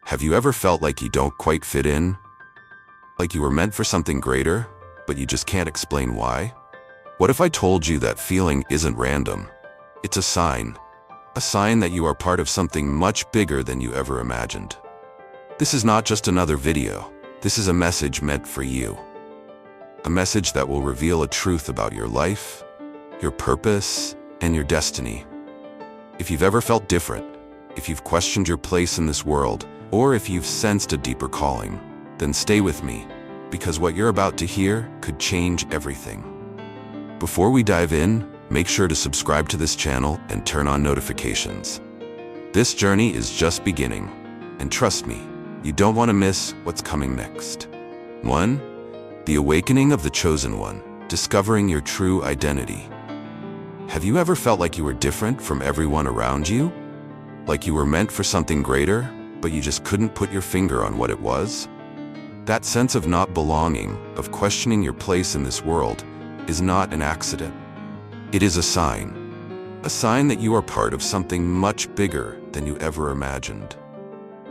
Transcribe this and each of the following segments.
Have you ever felt like you don't quite fit in? Like you were meant for something greater, but you just can't explain why? What if I told you that feeling isn't random? It's a sign that you are part of something much bigger than you ever imagined. This is not just another video. This is a message meant for you. A message that will reveal a truth about your life, your purpose, and your destiny. If you've ever felt different, if you've questioned your place in this world, or if you've sensed a deeper calling, then stay with me, because what you're about to hear could change everything. Before we dive in, make sure to subscribe to this channel and turn on notifications. This journey is just beginning, and trust me, you don't want to miss what's coming next. 1. The awakening of the chosen one, discovering your true identity. Have you ever felt like you were different from everyone around you? Like you were meant for something greater, but you just couldn't put your finger on what it was? That sense of not belonging, of questioning your place in this world, is not an accident. It is a sign that you are part of something much bigger than you ever imagined.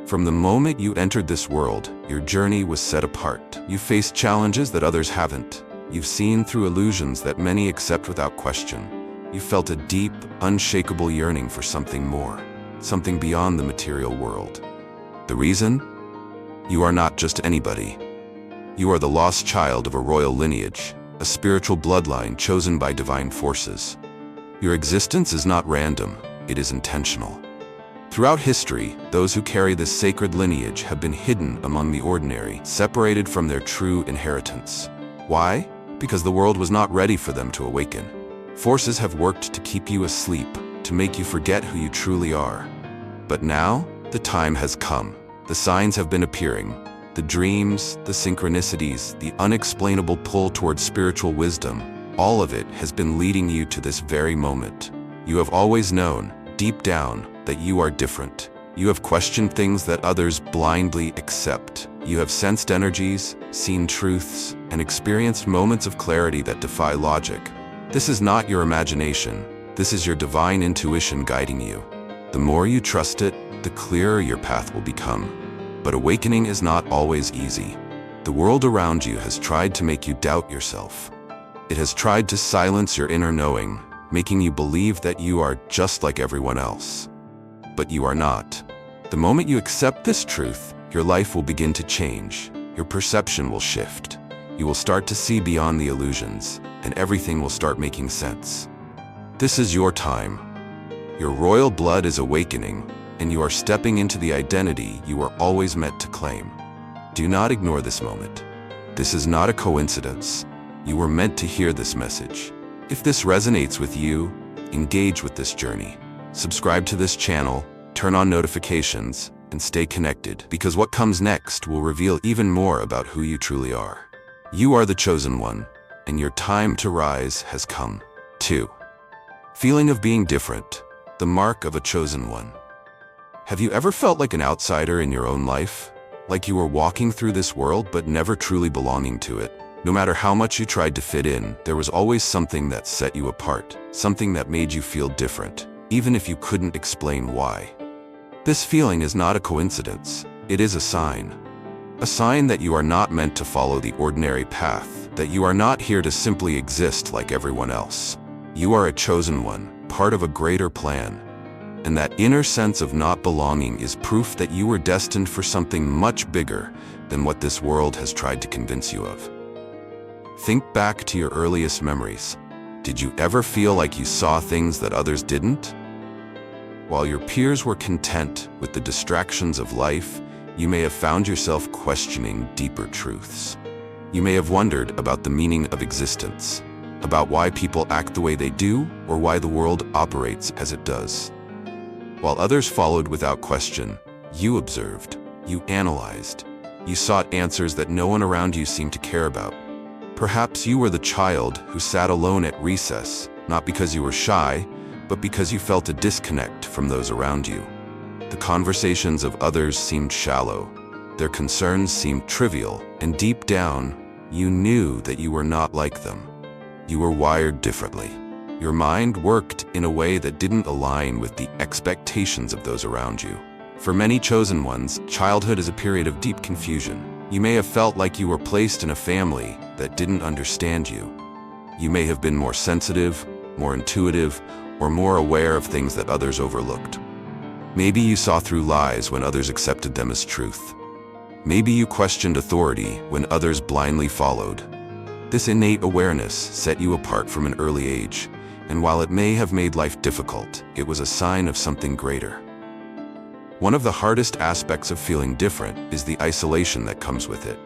From the moment you entered this world, your journey was set apart. You faced challenges that others haven't. You've seen through illusions that many accept without question. You felt a deep, unshakable yearning for something more, something beyond the material world. The reason? You are not just anybody. You are the lost child of a royal lineage, a spiritual bloodline chosen by divine forces. Your existence is not random, it is intentional. Throughout history, those who carry this sacred lineage have been hidden among the ordinary, separated from their true inheritance. Why? Because the world was not ready for them to awaken. Forces have worked to keep you asleep, to make you forget who you truly are. But now, the time has come. The signs have been appearing. The dreams, the synchronicities, the unexplainable pull towards spiritual wisdom, all of it has been leading you to this very moment. You have always known, deep down, that you are different. You have questioned things that others blindly accept. You have sensed energies, seen truths, and experienced moments of clarity that defy logic. This is not your imagination. This is your divine intuition guiding you. The more you trust it, the clearer your path will become. But awakening is not always easy. The world around you has tried to make you doubt yourself. It has tried to silence your inner knowing, making you believe that you are just like everyone else. But you are not. The moment you accept this truth, your life will begin to change. Your perception will shift. You will start to see beyond the illusions, and everything will start making sense. This is your time. Your royal blood is awakening, and you are stepping into the identity you were always meant to claim. Do not ignore this moment. This is not a coincidence. You were meant to hear this message. If this resonates with you, engage with this journey. Subscribe to this channel, turn on notifications, and stay connected, because what comes next will reveal even more about who you truly are. You are the chosen one, and your time to rise has come. 2. Feeling of being different, the mark of a chosen one. Have you ever felt like an outsider in your own life? Like you were walking through this world but never truly belonging to it? No matter how much you tried to fit in, there was always something that set you apart, something that made you feel different, even if you couldn't explain why. This feeling is not a coincidence. It is a sign. A sign that you are not meant to follow the ordinary path, that you are not here to simply exist like everyone else. You are a chosen one, part of a greater plan. And that inner sense of not belonging is proof that you were destined for something much bigger than what this world has tried to convince you of. Think back to your earliest memories. Did you ever feel like you saw things that others didn't? While your peers were content with the distractions of life, you may have found yourself questioning deeper truths. You may have wondered about the meaning of existence, about why people act the way they do, or why the world operates as it does. While others followed without question, you observed, you analyzed, you sought answers that no one around you seemed to care about. Perhaps you were the child who sat alone at recess, not because you were shy, but because you felt a disconnect from those around you. The conversations of others seemed shallow, their concerns seemed trivial, and deep down, you knew that you were not like them. You were wired differently. Your mind worked in a way that didn't align with the expectations of those around you. For many chosen ones, childhood is a period of deep confusion. You may have felt like you were placed in a family that didn't understand you. You may have been more sensitive, more intuitive, or more aware of things that others overlooked. Maybe you saw through lies when others accepted them as truth. Maybe you questioned authority when others blindly followed. This innate awareness set you apart from an early age, and while it may have made life difficult, it was a sign of something greater. One of the hardest aspects of feeling different is the isolation that comes with it.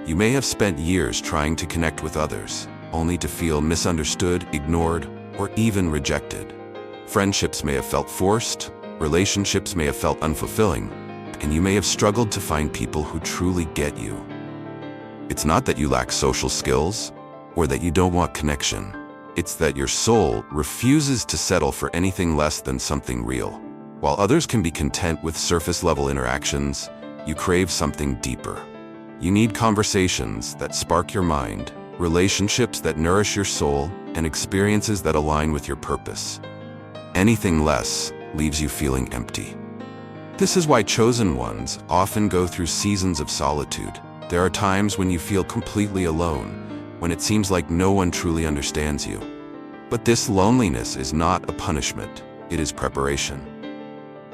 You may have spent years trying to connect with others, only to feel misunderstood, ignored, or even rejected. Friendships may have felt forced, relationships may have felt unfulfilling, and you may have struggled to find people who truly get you. It's not that you lack social skills, or that you don't want connection. It's that your soul refuses to settle for anything less than something real. While others can be content with surface-level interactions, you crave something deeper. You need conversations that spark your mind, relationships that nourish your soul, and experiences that align with your purpose. Anything less leaves you feeling empty. This is why chosen ones often go through seasons of solitude. There are times when you feel completely alone, when it seems like no one truly understands you. But this loneliness is not a punishment, it is preparation.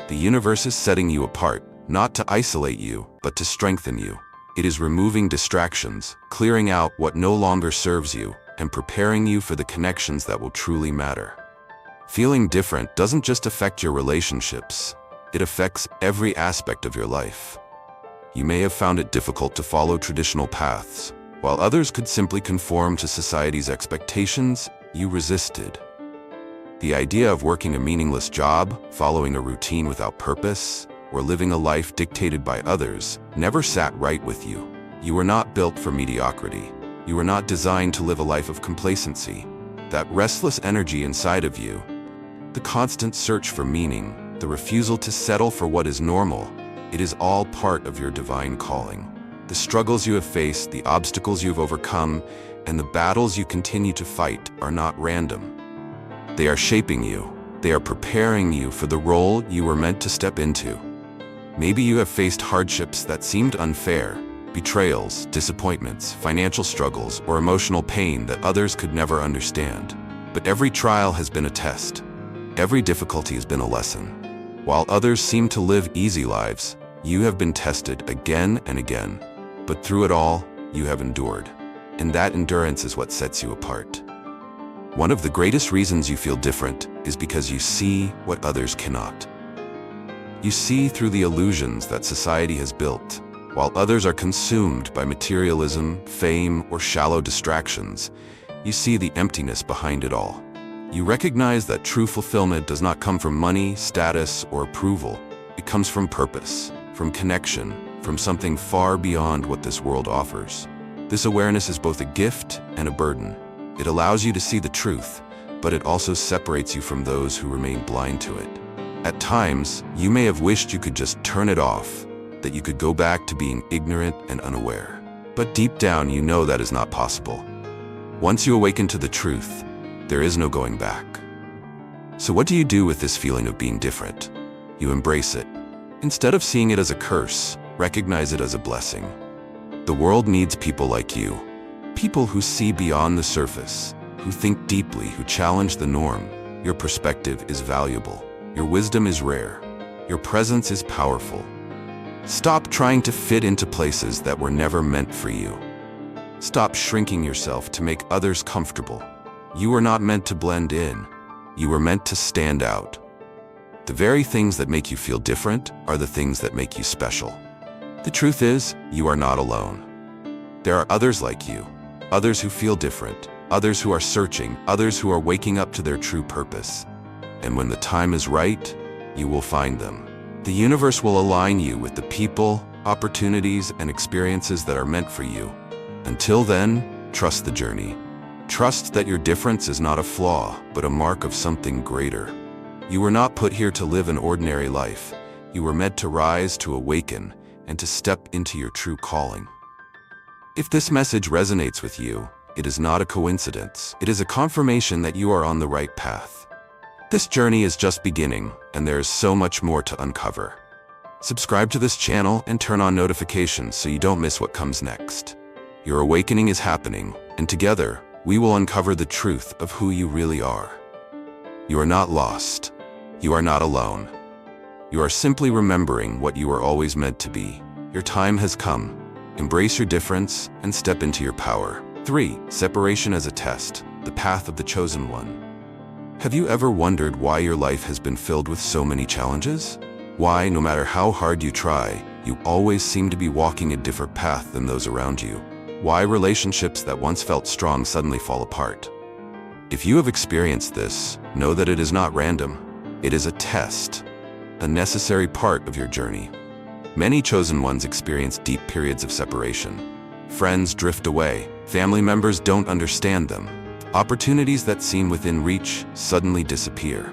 The universe is setting you apart, not to isolate you, but to strengthen you. It is removing distractions, clearing out what no longer serves you, and preparing you for the connections that will truly matter. Feeling different doesn't just affect your relationships, it affects every aspect of your life. You may have found it difficult to follow traditional paths. While others could simply conform to society's expectations, you resisted. The idea of working a meaningless job, following a routine without purpose, or living a life dictated by others never sat right with you. You were not built for mediocrity. You were not designed to live a life of complacency. That restless energy inside of you, the constant search for meaning, the refusal to settle for what is normal, it is all part of your divine calling. The struggles you have faced, the obstacles you have overcome, and the battles you continue to fight are not random. They are shaping you. They are preparing you for the role you were meant to step into. Maybe you have faced hardships that seemed unfair, betrayals, disappointments, financial struggles, or emotional pain that others could never understand. But every trial has been a test. Every difficulty has been a lesson. While others seem to live easy lives, you have been tested again and again. But through it all, you have endured. And that endurance is what sets you apart. One of the greatest reasons you feel different is because you see what others cannot. You see through the illusions that society has built. While others are consumed by materialism, fame, or shallow distractions, you see the emptiness behind it all. You recognize that true fulfillment does not come from money, status, or approval. It comes from purpose, from connection, from something far beyond what this world offers. This awareness is both a gift and a burden. It allows you to see the truth, but it also separates you from those who remain blind to it. At times, you may have wished you could just turn it off, that you could go back to being ignorant and unaware. But deep down, you know that is not possible. Once you awaken to the truth, there is no going back. So what do you do with this feeling of being different? You embrace it. Instead of seeing it as a curse, recognize it as a blessing. The world needs people like you. People who see beyond the surface, who think deeply, who challenge the norm. Your perspective is valuable. Your wisdom is rare. Your presence is powerful. Stop trying to fit into places that were never meant for you. Stop shrinking yourself to make others comfortable. You were not meant to blend in. You were meant to stand out. The very things that make you feel different are the things that make you special. The truth is, you are not alone. There are others like you, others who feel different, others who are searching, others who are waking up to their true purpose. And when the time is right, you will find them. The universe will align you with the people, opportunities, and experiences that are meant for you. Until then, trust the journey. Trust that your difference is not a flaw, but a mark of something greater. You were not put here to live an ordinary life. You were meant to rise, to awaken, and to step into your true calling. If this message resonates with you, it is not a coincidence. It is a confirmation that you are on the right path. This journey is just beginning, and there is so much more to uncover. Subscribe to this channel and turn on notifications so you don't miss what comes next. Your awakening is happening, and together, we will uncover the truth of who you really are. You are not lost. You are not alone. You are simply remembering what you were always meant to be. Your time has come. Embrace your difference and step into your power. 3. Separation as a test, the path of the chosen one. Have you ever wondered why your life has been filled with so many challenges? Why, no matter how hard you try, you always seem to be walking a different path than those around you? Why relationships that once felt strong suddenly fall apart? If you have experienced this, know that it is not random. It is a test, a necessary part of your journey. Many chosen ones experience deep periods of separation. Friends drift away. Family members don't understand them. Opportunities that seem within reach suddenly disappear.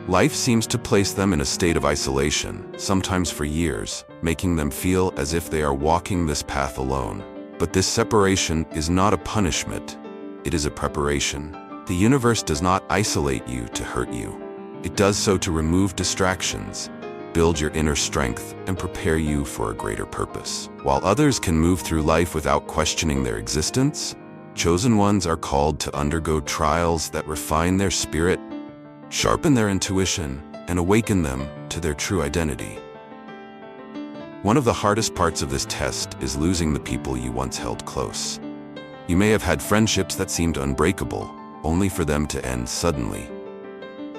Life seems to place them in a state of isolation, sometimes for years, making them feel as if they are walking this path alone. But this separation is not a punishment. It is a preparation. The universe does not isolate you to hurt you. It does so to remove distractions, build your inner strength, and prepare you for a greater purpose. While others can move through life without questioning their existence, chosen ones are called to undergo trials that refine their spirit, sharpen their intuition, and awaken them to their true identity. One of the hardest parts of this test is losing the people you once held close. You may have had friendships that seemed unbreakable, only for them to end suddenly.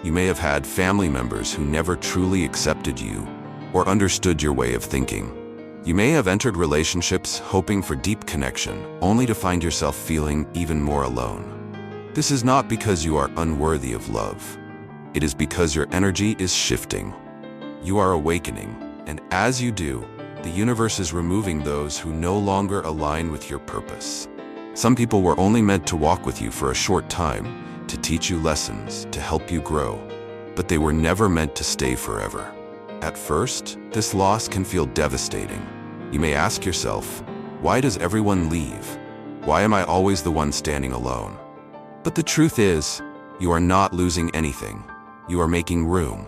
You may have had family members who never truly accepted you or understood your way of thinking. You may have entered relationships hoping for deep connection, only to find yourself feeling even more alone. This is not because you are unworthy of love. It is because your energy is shifting. You are awakening, and as you do, the universe is removing those who no longer align with your purpose. Some people were only meant to walk with you for a short time, to teach you lessons, to help you grow, but they were never meant to stay forever. At first, this loss can feel devastating. You may ask yourself, why does everyone leave? Why am I always the one standing alone? But the truth is, you are not losing anything. You are making room.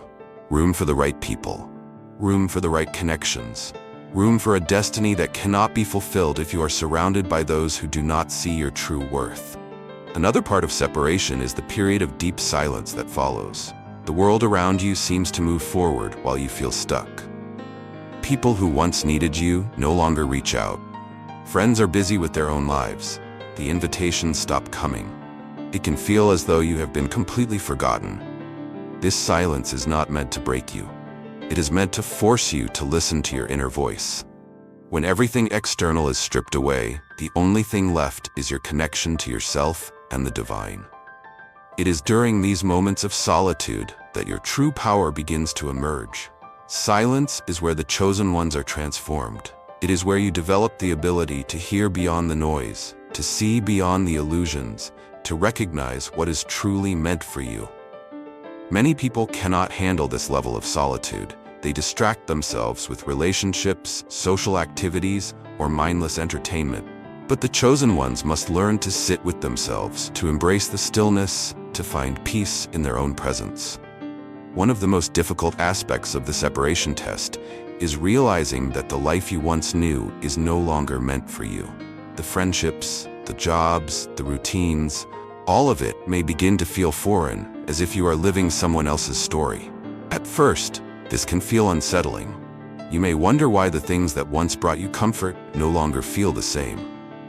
Room for the right people. Room for the right connections. Room for a destiny that cannot be fulfilled if you are surrounded by those who do not see your true worth. Another part of separation is the period of deep silence that follows. The world around you seems to move forward while you feel stuck. People who once needed you no longer reach out. Friends are busy with their own lives. The invitations stop coming. It can feel as though you have been completely forgotten. This silence is not meant to break you. It is meant to force you to listen to your inner voice. When everything external is stripped away, the only thing left is your connection to yourself and the divine. It is during these moments of solitude that your true power begins to emerge. Silence is where the chosen ones are transformed. It is where you develop the ability to hear beyond the noise, to see beyond the illusions, to recognize what is truly meant for you. Many people cannot handle this level of solitude. They distract themselves with relationships, social activities, or mindless entertainment. But the chosen ones must learn to sit with themselves, to embrace the stillness, to find peace in their own presence. One of the most difficult aspects of the separation test is realizing that the life you once knew is no longer meant for you. The friendships, the jobs, the routines, all of it may begin to feel foreign, as if you are living someone else's story. At first, this can feel unsettling. You may wonder why the things that once brought you comfort no longer feel the same.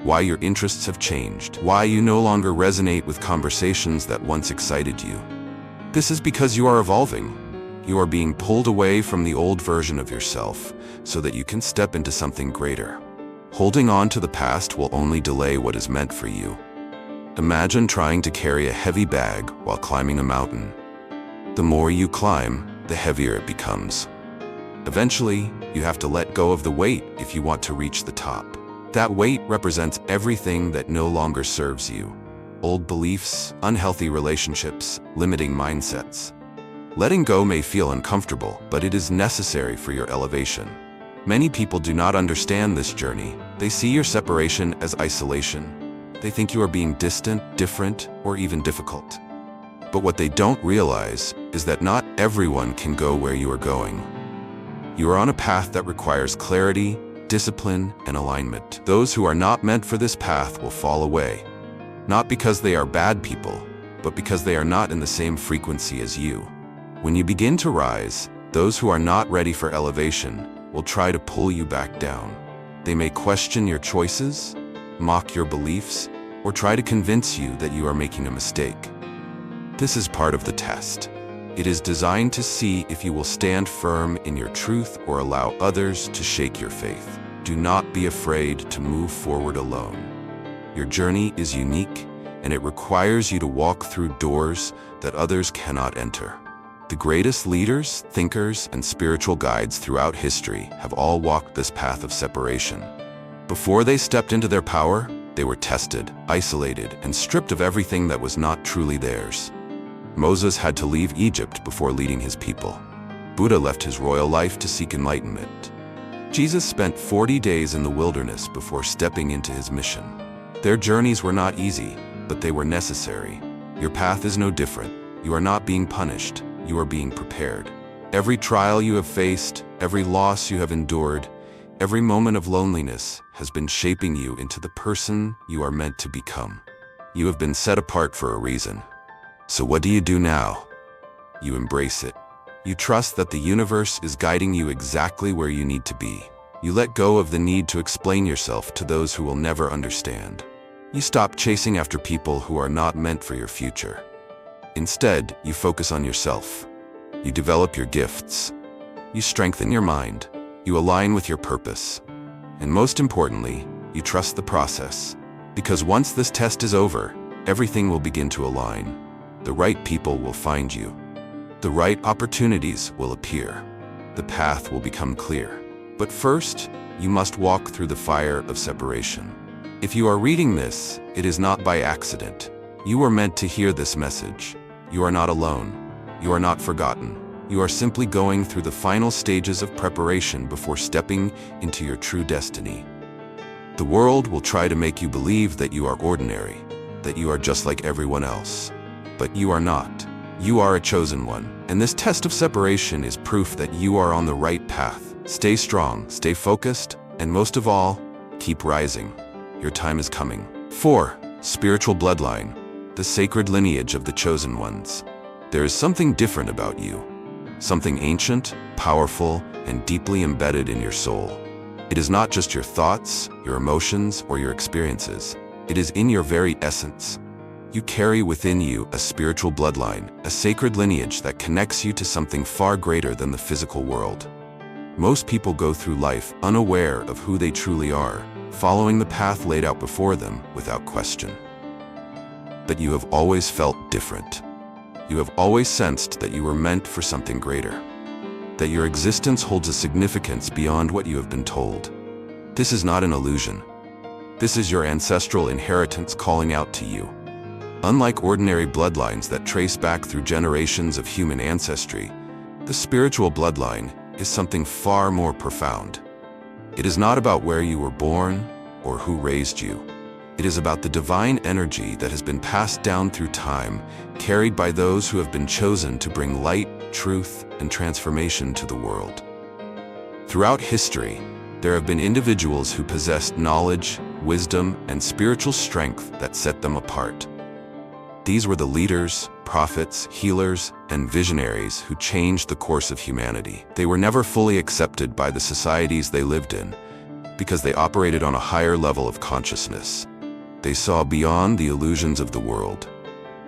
Why your interests have changed. Why you no longer resonate with conversations that once excited you. This is because you are evolving. You are being pulled away from the old version of yourself so that you can step into something greater. Holding on to the past will only delay what is meant for you. Imagine trying to carry a heavy bag while climbing a mountain. The more you climb, the heavier it becomes. Eventually, you have to let go of the weight if you want to reach the top. That weight represents everything that no longer serves you. Old beliefs, unhealthy relationships, limiting mindsets. Letting go may feel uncomfortable, but it is necessary for your elevation. Many people do not understand this journey. They see your separation as isolation. They think you are being distant, different, or even difficult. But what they don't realize is that not everyone can go where you are going. You are on a path that requires clarity, discipline, and alignment. Those who are not meant for this path will fall away, not because they are bad people, but because they are not in the same frequency as you. When you begin to rise, those who are not ready for elevation will try to pull you back down. They may question your choices, mock your beliefs, or try to convince you that you are making a mistake. This is part of the test. It is designed to see if you will stand firm in your truth or allow others to shake your faith. Do not be afraid to move forward alone. Your journey is unique, and it requires you to walk through doors that others cannot enter. The greatest leaders, thinkers, and spiritual guides throughout history have all walked this path of separation. Before they stepped into their power, they were tested, isolated, and stripped of everything that was not truly theirs. Moses had to leave Egypt before leading his people. Buddha left his royal life to seek enlightenment. Jesus spent 40 days in the wilderness before stepping into his mission. Their journeys were not easy, but they were necessary. Your path is no different. You are not being punished. You are being prepared. Every trial you have faced, every loss you have endured, every moment of loneliness has been shaping you into the person you are meant to become. You have been set apart for a reason. So what do you do now? You embrace it. You trust that the universe is guiding you exactly where you need to be. You let go of the need to explain yourself to those who will never understand. You stop chasing after people who are not meant for your future. Instead, you focus on yourself. You develop your gifts. You strengthen your mind. You align with your purpose. And most importantly, you trust the process. Because once this test is over, everything will begin to align. The right people will find you. The right opportunities will appear. The path will become clear. But first, you must walk through the fire of separation. If you are reading this, it is not by accident. You were meant to hear this message. You are not alone. You are not forgotten. You are simply going through the final stages of preparation before stepping into your true destiny. The world will try to make you believe that you are ordinary, that you are just like everyone else. But you are not. You are a chosen one. And this test of separation is proof that you are on the right path. Stay strong, stay focused, and most of all, keep rising. Your time is coming. 4. Spiritual bloodline, the sacred lineage of the chosen ones. There is something different about you. Something ancient, powerful, and deeply embedded in your soul. It is not just your thoughts, your emotions, or your experiences. It is in your very essence. You carry within you a spiritual bloodline, a sacred lineage that connects you to something far greater than the physical world. Most people go through life unaware of who they truly are, following the path laid out before them without question. But you have always felt different. You have always sensed that you were meant for something greater, that your existence holds a significance beyond what you have been told. This is not an illusion. This is your ancestral inheritance calling out to you. Unlike ordinary bloodlines that trace back through generations of human ancestry, the spiritual bloodline is something far more profound. It is not about where you were born or who raised you. It is about the divine energy that has been passed down through time, carried by those who have been chosen to bring light, truth, and transformation to the world. Throughout history, there have been individuals who possessed knowledge, wisdom, and spiritual strength that set them apart. These were the leaders, prophets, healers, and visionaries who changed the course of humanity. They were never fully accepted by the societies they lived in because they operated on a higher level of consciousness. They saw beyond the illusions of the world.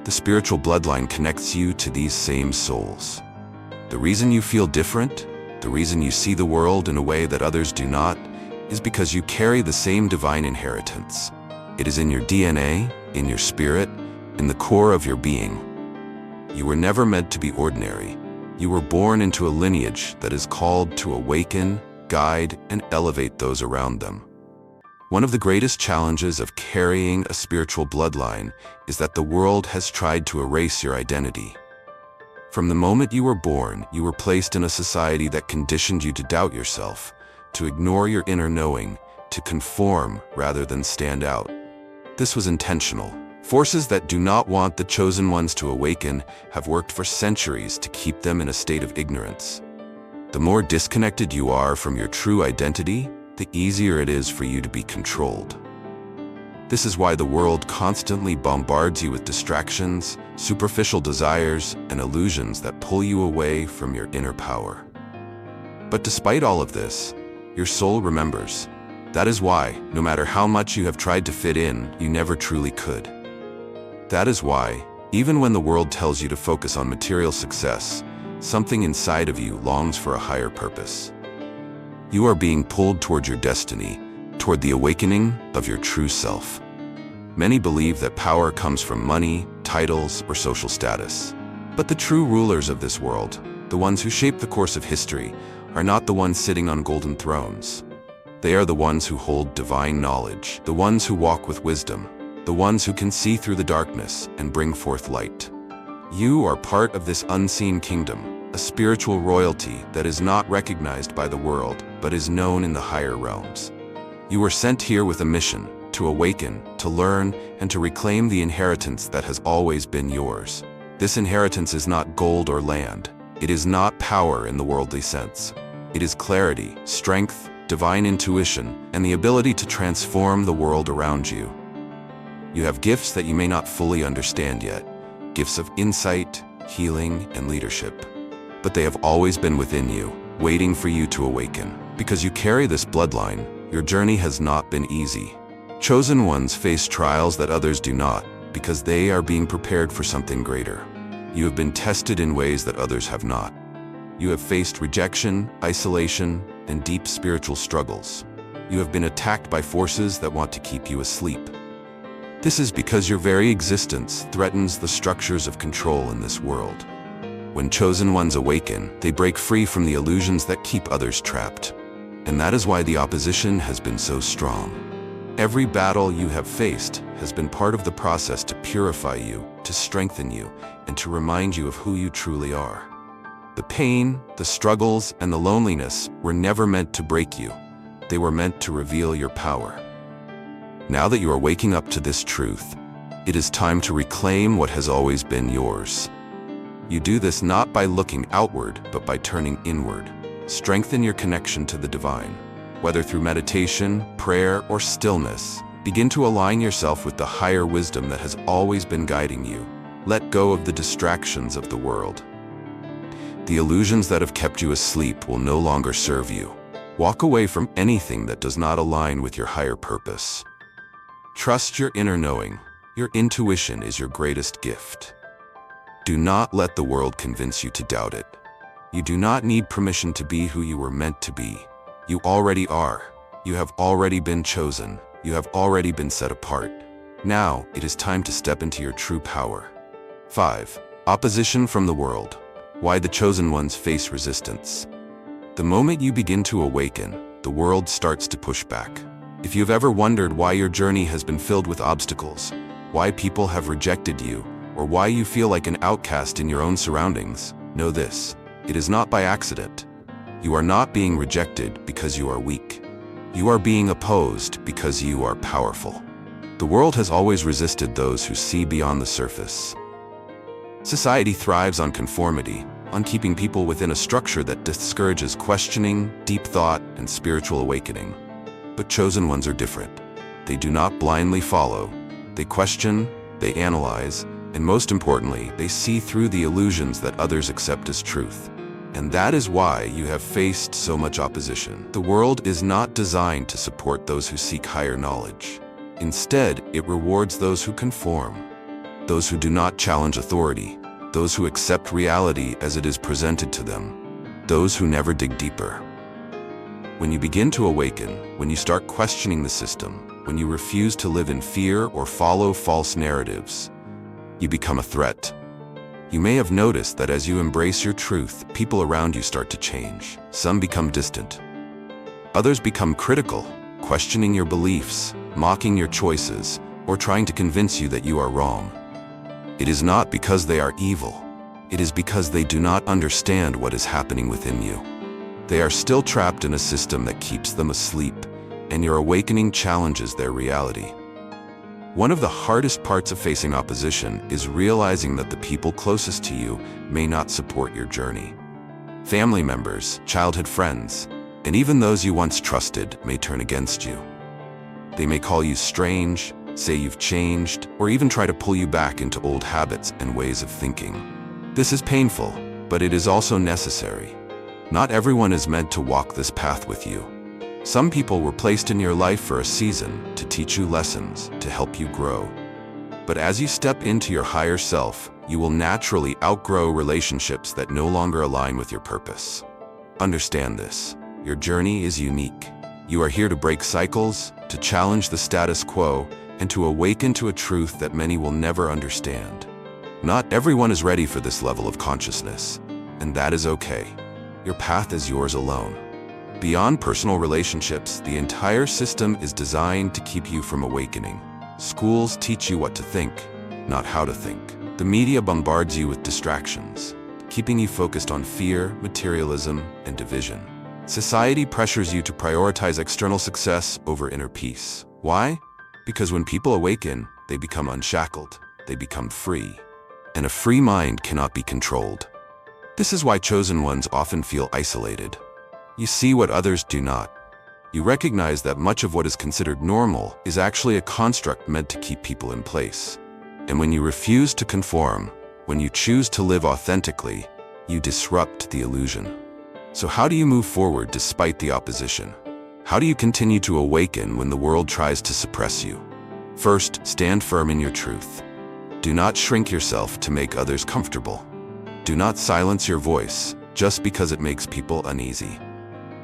The spiritual bloodline connects you to these same souls. The reason you feel different, the reason you see the world in a way that others do not, is because you carry the same divine inheritance. It is in your DNA, in your spirit, in the core of your being. You were never meant to be ordinary. You were born into a lineage that is called to awaken, guide, and elevate those around them. One of the greatest challenges of carrying a spiritual bloodline is that the world has tried to erase your identity. From the moment you were born, you were placed in a society that conditioned you to doubt yourself, to ignore your inner knowing, to conform rather than stand out. This was intentional. Forces that do not want the chosen ones to awaken have worked for centuries to keep them in a state of ignorance. The more disconnected you are from your true identity, the easier it is for you to be controlled. This is why the world constantly bombards you with distractions, superficial desires, and illusions that pull you away from your inner power. But despite all of this, your soul remembers. That is why, no matter how much you have tried to fit in, you never truly could. That is why, even when the world tells you to focus on material success, something inside of you longs for a higher purpose. You are being pulled toward your destiny, toward the awakening of your true self. Many believe that power comes from money, titles, or social status. But the true rulers of this world, the ones who shape the course of history, are not the ones sitting on golden thrones. They are the ones who hold divine knowledge, the ones who walk with wisdom, the ones who can see through the darkness and bring forth light. You are part of this unseen kingdom, a spiritual royalty that is not recognized by the world, but is known in the higher realms. You were sent here with a mission, to awaken, to learn, and to reclaim the inheritance that has always been yours. This inheritance is not gold or land. It is not power in the worldly sense. It is clarity, strength, divine intuition, and the ability to transform the world around you. You have gifts that you may not fully understand yet, gifts of insight, healing, and leadership. But they have always been within you, waiting for you to awaken. Because you carry this bloodline, your journey has not been easy. Chosen ones face trials that others do not, because they are being prepared for something greater. You have been tested in ways that others have not. You have faced rejection, isolation, and deep spiritual struggles. You have been attacked by forces that want to keep you asleep. This is because your very existence threatens the structures of control in this world. When chosen ones awaken, they break free from the illusions that keep others trapped. And that is why the opposition has been so strong. Every battle you have faced has been part of the process to purify you, to strengthen you, and to remind you of who you truly are. The pain, the struggles, and the loneliness were never meant to break you. They were meant to reveal your power. Now that you are waking up to this truth, it is time to reclaim what has always been yours. You do this not by looking outward, but by turning inward. Strengthen your connection to the divine. Whether through meditation, prayer, or stillness, begin to align yourself with the higher wisdom that has always been guiding you. Let go of the distractions of the world. The illusions that have kept you asleep will no longer serve you. Walk away from anything that does not align with your higher purpose. Trust your inner knowing. Your intuition is your greatest gift. Do not let the world convince you to doubt it. You do not need permission to be who you were meant to be. You already are. You have already been chosen. You have already been set apart. Now, it is time to step into your true power. 5. Opposition from the world. Why the chosen ones face resistance. The moment you begin to awaken, the world starts to push back. If you've ever wondered why your journey has been filled with obstacles, why people have rejected you, or why you feel like an outcast in your own surroundings, know this: it is not by accident. You are not being rejected because you are weak. You are being opposed because you are powerful. The world has always resisted those who see beyond the surface. Society thrives on conformity, on keeping people within a structure that discourages questioning, deep thought, and spiritual awakening. But chosen ones are different. They do not blindly follow. They question, they analyze, and most importantly, they see through the illusions that others accept as truth. And that is why you have faced so much opposition. The world is not designed to support those who seek higher knowledge. Instead, it rewards those who conform, those who do not challenge authority, those who accept reality as it is presented to them, those who never dig deeper. When you begin to awaken, when you start questioning the system, when you refuse to live in fear or follow false narratives, you become a threat. You may have noticed that as you embrace your truth, people around you start to change. Some become distant. Others become critical, questioning your beliefs, mocking your choices, or trying to convince you that you are wrong. It is not because they are evil. It is because they do not understand what is happening within you. They are still trapped in a system that keeps them asleep, and your awakening challenges their reality. One of the hardest parts of facing opposition is realizing that the people closest to you may not support your journey. Family members, childhood friends, and even those you once trusted may turn against you. They may call you strange, say you've changed, or even try to pull you back into old habits and ways of thinking. This is painful, but it is also necessary. Not everyone is meant to walk this path with you. Some people were placed in your life for a season to teach you lessons, to help you grow. But as you step into your higher self, you will naturally outgrow relationships that no longer align with your purpose. Understand this. Your journey is unique. You are here to break cycles, to challenge the status quo, and to awaken to a truth that many will never understand. Not everyone is ready for this level of consciousness, and that is okay. Your path is yours alone. Beyond personal relationships, the entire system is designed to keep you from awakening. Schools teach you what to think, not how to think. The media bombards you with distractions, keeping you focused on fear, materialism, and division. Society pressures you to prioritize external success over inner peace. Why? Because when people awaken, they become unshackled, they become free. And a free mind cannot be controlled. This is why chosen ones often feel isolated. You see what others do not. You recognize that much of what is considered normal is actually a construct meant to keep people in place. And when you refuse to conform, when you choose to live authentically, you disrupt the illusion. So how do you move forward despite the opposition? How do you continue to awaken when the world tries to suppress you? First, stand firm in your truth. Do not shrink yourself to make others comfortable. Do not silence your voice just because it makes people uneasy.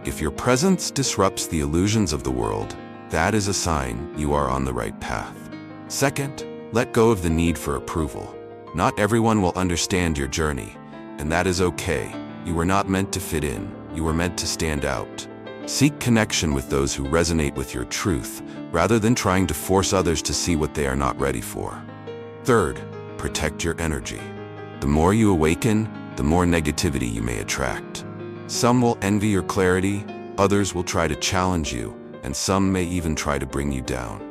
If your presence disrupts the illusions of the world, that is a sign you are on the right path. Second, let go of the need for approval. Not everyone will understand your journey, and that is okay. You were not meant to fit in, you were meant to stand out. Seek connection with those who resonate with your truth, rather than trying to force others to see what they are not ready for. Third, protect your energy. The more you awaken, the more negativity you may attract. Some will envy your clarity, others will try to challenge you, and some may even try to bring you down.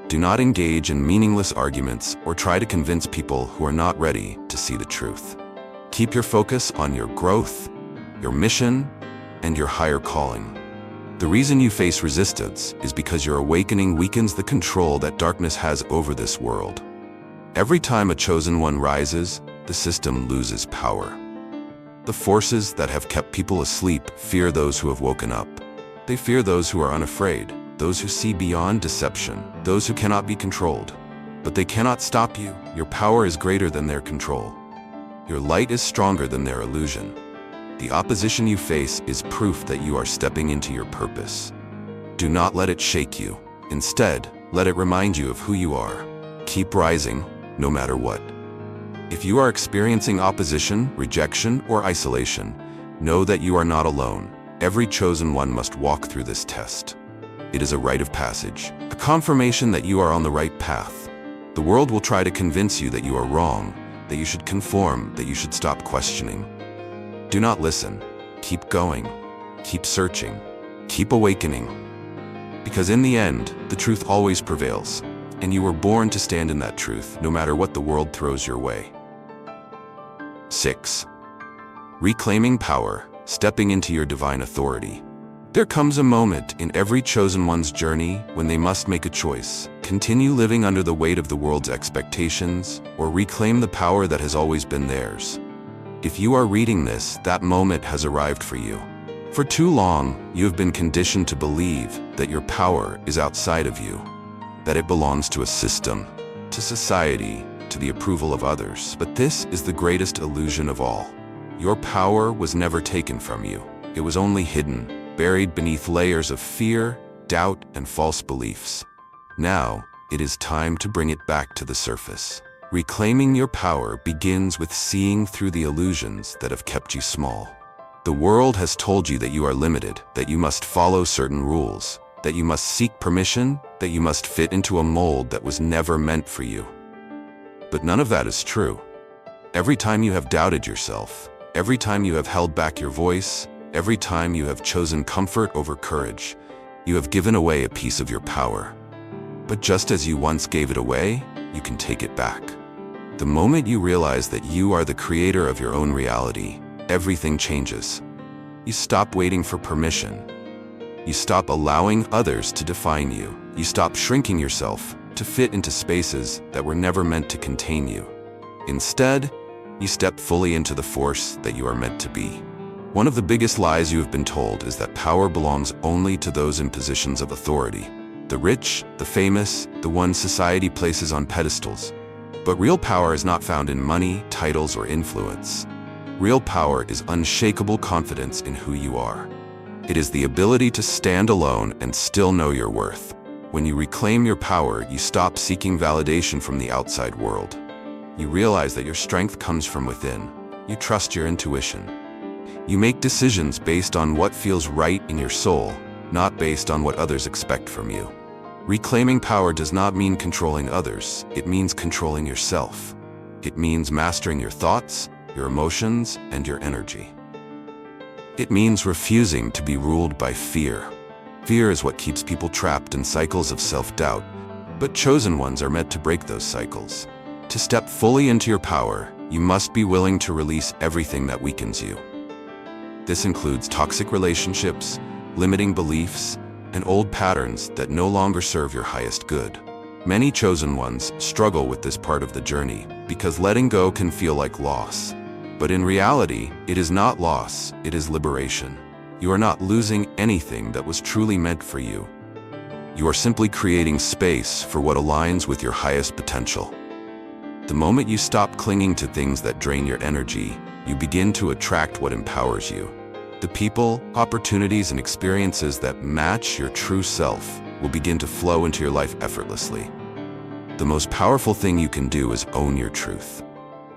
Do not engage in meaningless arguments or try to convince people who are not ready to see the truth. Keep your focus on your growth, your mission, and your higher calling. The reason you face resistance is because your awakening weakens the control that darkness has over this world. Every time a chosen one rises, the system loses power. The forces that have kept people asleep fear those who have woken up. They fear those who are unafraid, those who see beyond deception, those who cannot be controlled. But they cannot stop you. Your power is greater than their control. Your light is stronger than their illusion. The opposition you face is proof that you are stepping into your purpose. Do not let it shake you. Instead, let it remind you of who you are. Keep rising, no matter what. If you are experiencing opposition, rejection, or isolation, know that you are not alone. Every chosen one must walk through this test. It is a rite of passage, a confirmation that you are on the right path. The world will try to convince you that you are wrong, that you should conform, that you should stop questioning. Do not listen. Keep going. Keep searching. Keep awakening. Because in the end, the truth always prevails, and you were born to stand in that truth, no matter what the world throws your way. 6. Reclaiming power, stepping into your divine authority. There comes a moment in every chosen one's journey when they must make a choice. Continue living under the weight of the world's expectations, or reclaim the power that has always been theirs. If you are reading this, that moment has arrived for you. For too long, you have been conditioned to believe that your power is outside of you, that it belongs to a system, to society, to the approval of others. But this is the greatest illusion of all. Your power was never taken from you. It was only hidden, buried beneath layers of fear, doubt, and false beliefs. Now, it is time to bring it back to the surface. Reclaiming your power begins with seeing through the illusions that have kept you small. The world has told you that you are limited, that you must follow certain rules, that you must seek permission, that you must fit into a mold that was never meant for you. But none of that is true. Every time you have doubted yourself, every time you have held back your voice, every time you have chosen comfort over courage, you have given away a piece of your power. But just as you once gave it away, you can take it back. The moment you realize that you are the creator of your own reality, everything changes. You stop waiting for permission. You stop allowing others to define you. You stop shrinking yourself to fit into spaces that were never meant to contain you. Instead, you step fully into the force that you are meant to be. One of the biggest lies you have been told is that power belongs only to those in positions of authority. The rich, the famous, the ones society places on pedestals. But real power is not found in money, titles, or influence. Real power is unshakable confidence in who you are. It is the ability to stand alone and still know your worth. When you reclaim your power, you stop seeking validation from the outside world. You realize that your strength comes from within. You trust your intuition. You make decisions based on what feels right in your soul, not based on what others expect from you. Reclaiming power does not mean controlling others. It means controlling yourself. It means mastering your thoughts, your emotions, and your energy. It means refusing to be ruled by fear. Fear is what keeps people trapped in cycles of self-doubt, but chosen ones are meant to break those cycles. To step fully into your power, you must be willing to release everything that weakens you. This includes toxic relationships, limiting beliefs, and old patterns that no longer serve your highest good. Many chosen ones struggle with this part of the journey because letting go can feel like loss. But in reality, it is not loss, it is liberation. You are not losing anything that was truly meant for you. You are simply creating space for what aligns with your highest potential. The moment you stop clinging to things that drain your energy, you begin to attract what empowers you. The people, opportunities, and experiences that match your true self will begin to flow into your life effortlessly. The most powerful thing you can do is own your truth.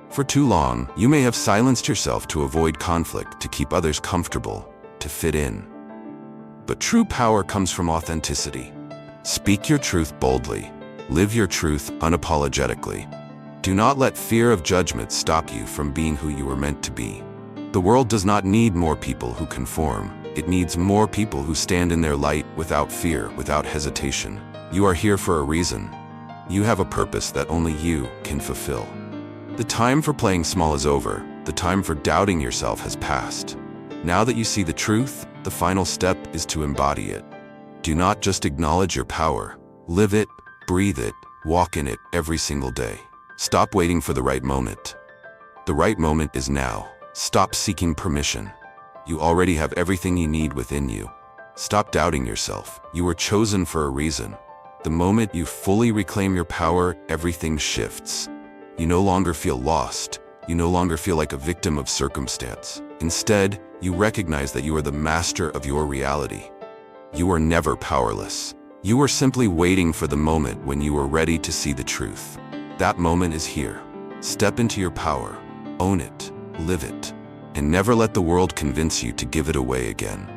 For too long, you may have silenced yourself to avoid conflict, to keep others comfortable, to fit in. But true power comes from authenticity. Speak your truth boldly. Live your truth unapologetically. Do not let fear of judgment stop you from being who you were meant to be. The world does not need more people who conform. It needs more people who stand in their light without fear, without hesitation. You are here for a reason. You have a purpose that only you can fulfill. The time for playing small is over. The time for doubting yourself has passed. Now that you see the truth, the final step is to embody it. Do not just acknowledge your power. Live it, breathe it, walk in it every single day. Stop waiting for the right moment. The right moment is now. Stop seeking permission. You already have everything you need within you. Stop doubting yourself. You were chosen for a reason. The moment you fully reclaim your power, everything shifts. You no longer feel lost. You no longer feel like a victim of circumstance. Instead, you recognize that you are the master of your reality. You are never powerless. You are simply waiting for the moment when you are ready to see the truth. That moment is here. Step into your power. Own it. Live it. And never let the world convince you to give it away again.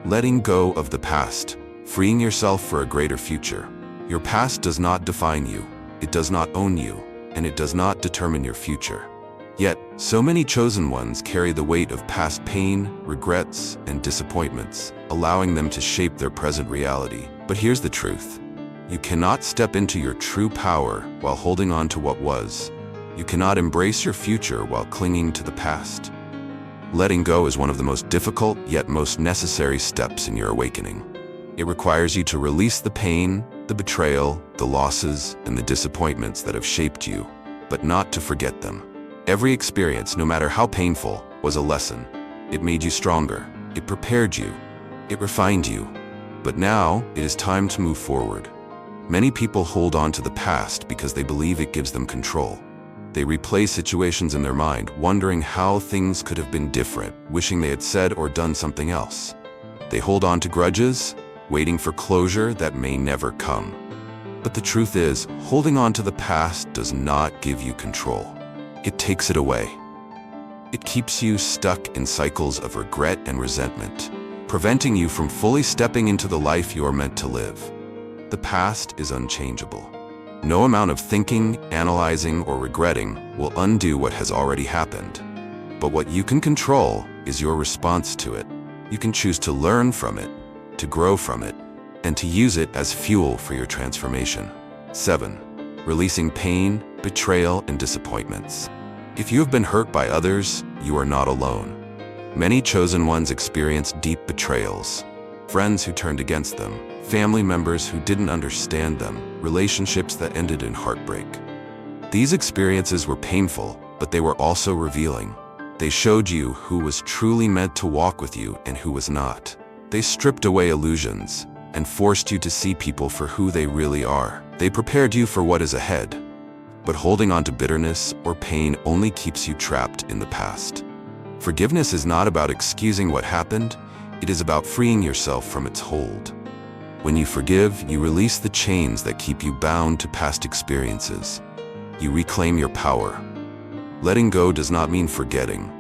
Letting go of the past. Freeing yourself for a greater future. Your past does not define you. It does not own you. And it does not determine your future. Yet, so many chosen ones carry the weight of past pain, regrets, and disappointments, allowing them to shape their present reality. But here's the truth. You cannot step into your true power while holding on to what was. You cannot embrace your future while clinging to the past. Letting go is one of the most difficult yet most necessary steps in your awakening. It requires you to release the pain, the betrayal, the losses, and the disappointments that have shaped you, but not to forget them. Every experience, no matter how painful, was a lesson. It made you stronger. It prepared you. It refined you. But now, it is time to move forward. Many people hold on to the past because they believe it gives them control. They replay situations in their mind, wondering how things could have been different, wishing they had said or done something else. They hold on to grudges, waiting for closure that may never come. But the truth is, holding on to the past does not give you control. It takes it away. It keeps you stuck in cycles of regret and resentment, preventing you from fully stepping into the life you are meant to live. The past is unchangeable. No amount of thinking, analyzing, or regretting will undo what has already happened. But what you can control is your response to it. You can choose to learn from it, to grow from it, and to use it as fuel for your transformation. 7. Releasing pain, betrayal, and disappointments. If you have been hurt by others, you are not alone. Many chosen ones experience deep betrayals. Friends who turned against them, family members who didn't understand them, relationships that ended in heartbreak. These experiences were painful, but they were also revealing. They showed you who was truly meant to walk with you and who was not. They stripped away illusions and forced you to see people for who they really are. They prepared you for what is ahead. But holding on to bitterness or pain only keeps you trapped in the past. Forgiveness is not about excusing what happened, it is about freeing yourself from its hold. When you forgive, you release the chains that keep you bound to past experiences. You reclaim your power. Letting go does not mean forgetting.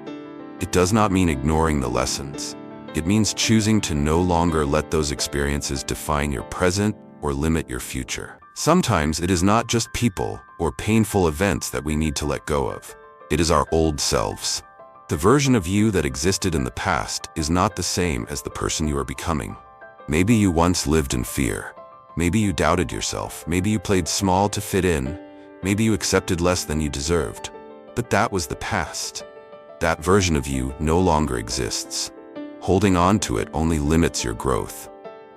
It does not mean ignoring the lessons. It means choosing to no longer let those experiences define your present or limit your future. Sometimes it is not just people or painful events that we need to let go of. It is our old selves. The version of you that existed in the past is not the same as the person you are becoming. Maybe you once lived in fear. Maybe you doubted yourself. Maybe you played small to fit in. Maybe you accepted less than you deserved. But that was the past. That version of you no longer exists. Holding on to it only limits your growth.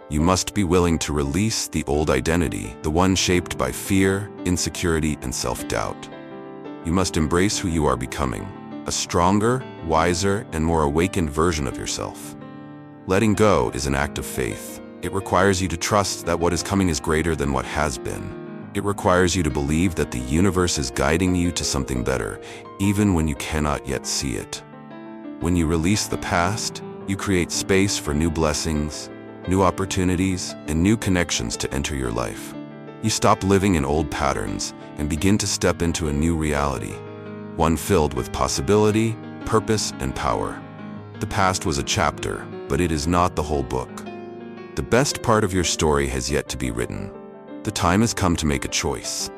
You must be willing to release the old identity, the one shaped by fear, insecurity, and self-doubt. You must embrace who you are becoming, a stronger, wiser, and more awakened version of yourself. Letting go is an act of faith. It requires you to trust that what is coming is greater than what has been. It requires you to believe that the universe is guiding you to something better, even when you cannot yet see it. When you release the past, you create space for new blessings, new opportunities, and new connections to enter your life. You stop living in old patterns and begin to step into a new reality, one filled with possibility, purpose, and power. The past was a chapter, but it is not the whole book. The best part of your story has yet to be written. The time has come to make a choice.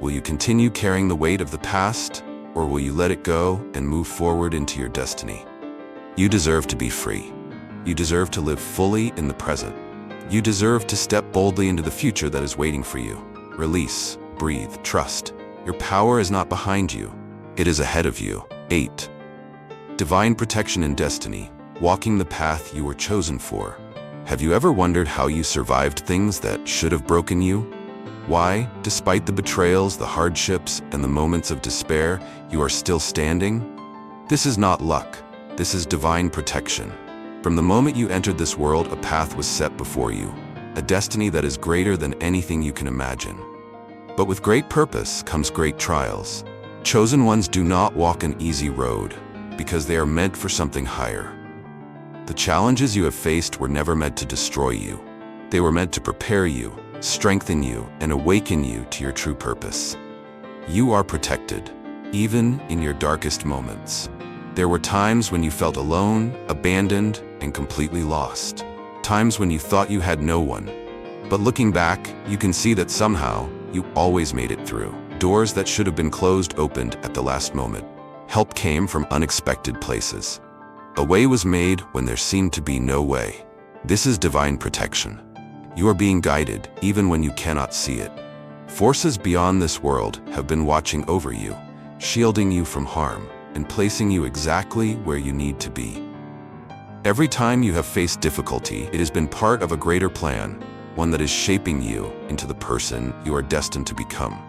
Will you continue carrying the weight of the past, or will you let it go and move forward into your destiny? You deserve to be free. You deserve to live fully in the present. You deserve to step boldly into the future that is waiting for you. Release, breathe, trust. Your power is not behind you. It is ahead of you. 8. Divine protection and destiny, walking the path you were chosen for. Have you ever wondered how you survived things that should have broken you? Why, despite the betrayals, the hardships, and the moments of despair, you are still standing? This is not luck. This is divine protection. From the moment you entered this world, a path was set before you, a destiny that is greater than anything you can imagine. But with great purpose comes great trials. Chosen ones do not walk an easy road, because they are meant for something higher. The challenges you have faced were never meant to destroy you. They were meant to prepare you, strengthen you, and awaken you to your true purpose. You are protected, even in your darkest moments. There were times when you felt alone, abandoned, and completely lost. Times when you thought you had no one. But looking back, you can see that somehow, you always made it through. Doors that should have been closed opened at the last moment. Help came from unexpected places. A way was made when there seemed to be no way. This is divine protection. You are being guided even when you cannot see it. Forces beyond this world have been watching over you, shielding you from harm, and placing you exactly where you need to be. Every time you have faced difficulty, it has been part of a greater plan, one that is shaping you into the person you are destined to become.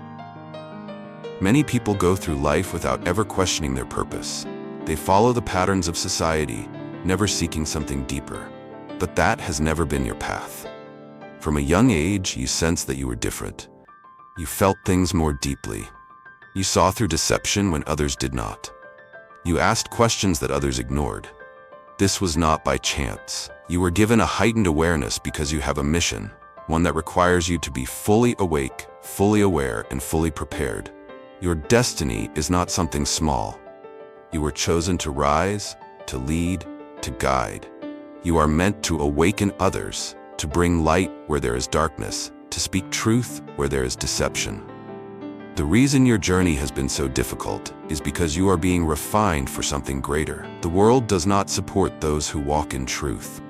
Many people go through life without ever questioning their purpose. They follow the patterns of society, never seeking something deeper. But that has never been your path. From a young age, you sensed that you were different. You felt things more deeply. You saw through deception when others did not. You asked questions that others ignored. This was not by chance. You were given a heightened awareness because you have a mission, one that requires you to be fully awake, fully aware, and fully prepared. Your destiny is not something small. You were chosen to rise, to lead, to guide. You are meant to awaken others, to bring light where there is darkness, to speak truth where there is deception. The reason your journey has been so difficult is because you are being refined for something greater. The world does not support those who walk in truth.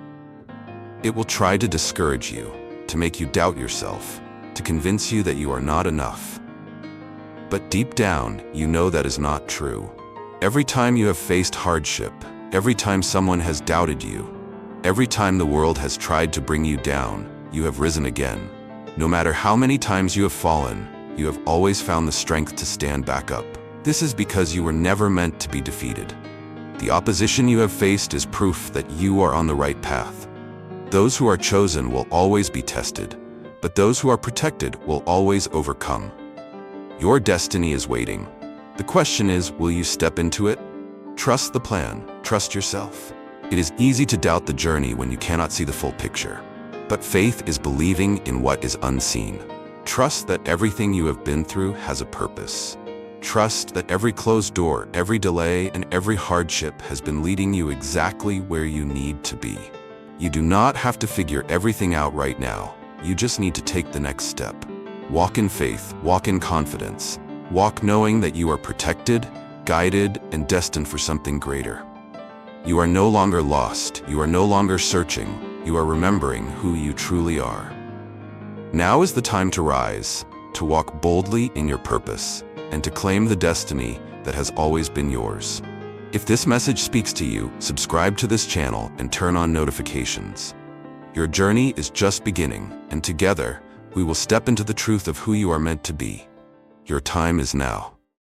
It will try to discourage you, to make you doubt yourself, to convince you that you are not enough. But deep down, you know that is not true. Every time you have faced hardship, Every time someone has doubted you, every time the world has tried to bring you down, you have risen again. No matter how many times you have fallen, you have always found the strength to stand back up. This is because you were never meant to be defeated. The opposition you have faced is proof that you are on the right path. Those who are chosen will always be tested, but those who are protected will always overcome. Your destiny is waiting. The question is, will you step into it? Trust the plan, trust yourself. It is easy to doubt the journey when you cannot see the full picture. But faith is believing in what is unseen. Trust that everything you have been through has a purpose. Trust that every closed door, every delay, and every hardship has been leading you exactly where you need to be. You do not have to figure everything out right now. You just need to take the next step. Walk in faith, walk in confidence. Walk knowing that you are protected, guided, and destined for something greater. You are no longer lost. You are no longer searching. You are remembering who you truly are. Now is the time to rise, to walk boldly in your purpose, and to claim the destiny that has always been yours. If this message speaks to you, subscribe to this channel and turn on notifications. Your journey is just beginning, and together, we will step into the truth of who you are meant to be. Your time is now.